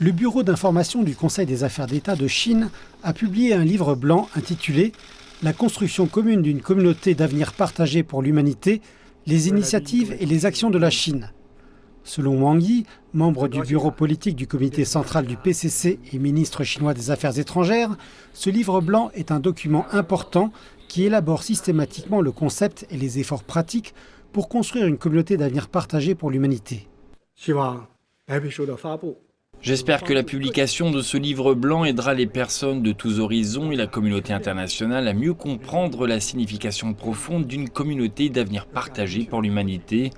Le Bureau d'information du Conseil des affaires d'État de Chine a publié un livre blanc intitulé « La construction commune d'une communauté d'avenir partagé pour l'humanité, les initiatives et les actions de la Chine ». Selon Wang Yi, membre du bureau politique du comité central du PCC et ministre chinois des Affaires étrangères, ce livre blanc est un document important qui élabore systématiquement le concept et les efforts pratiques pour construire une communauté d'avenir partagé pour l'humanité. J'espère que la publication de ce livre blanc aidera les personnes de tous horizons et la communauté internationale à mieux comprendre la signification profonde d'une communauté d'avenir partagé pour l'humanité.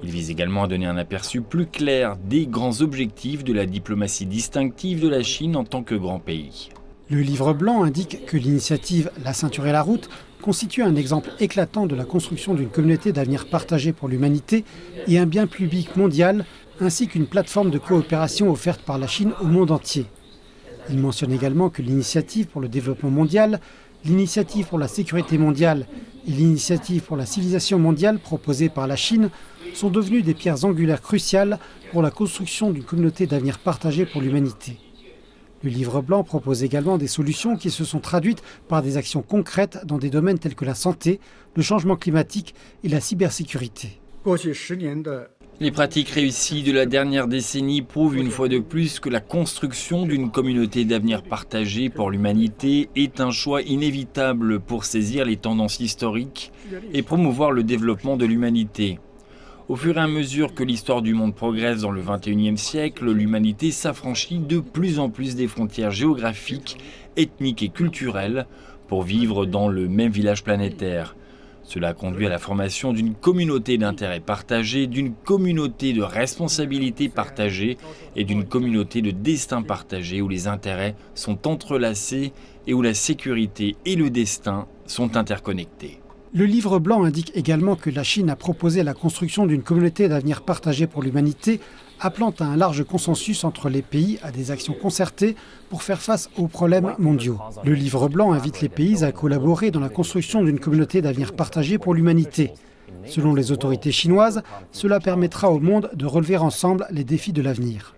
Il vise également à donner un aperçu plus clair des grands objectifs de la diplomatie distinctive de la Chine en tant que grand pays. Le livre blanc indique que l'initiative La ceinture et la route constitue un exemple éclatant de la construction d'une communauté d'avenir partagé pour l'humanité et un bien public mondial, ainsi qu'une plateforme de coopération offerte par la Chine au monde entier. Il mentionne également que l'initiative pour le développement mondial, l'initiative pour la sécurité mondiale et l'initiative pour la civilisation mondiale proposée par la Chine sont devenues des pierres angulaires cruciales pour la construction d'une communauté d'avenir partagé pour l'humanité. Le livre blanc propose également des solutions qui se sont traduites par des actions concrètes dans des domaines tels que la santé, le changement climatique et la cybersécurité. Les pratiques réussies de la dernière décennie prouvent une fois de plus que la construction d'une communauté d'avenir partagé pour l'humanité est un choix inévitable pour saisir les tendances historiques et promouvoir le développement de l'humanité. Au fur et à mesure que l'histoire du monde progresse dans le XXIe siècle, l'humanité s'affranchit de plus en plus des frontières géographiques, ethniques et culturelles pour vivre dans le même village planétaire. Cela conduit à la formation d'une communauté d'intérêts partagés, d'une communauté de responsabilités partagées et d'une communauté de destin partagé où les intérêts sont entrelacés et où la sécurité et le destin sont interconnectés. Le livre blanc indique également que la Chine a proposé la construction d'une communauté d'avenir partagé pour l'humanité, appelant à un large consensus entre les pays à des actions concertées pour faire face aux problèmes mondiaux. Le livre blanc invite les pays à collaborer dans la construction d'une communauté d'avenir partagé pour l'humanité. Selon les autorités chinoises, cela permettra au monde de relever ensemble les défis de l'avenir.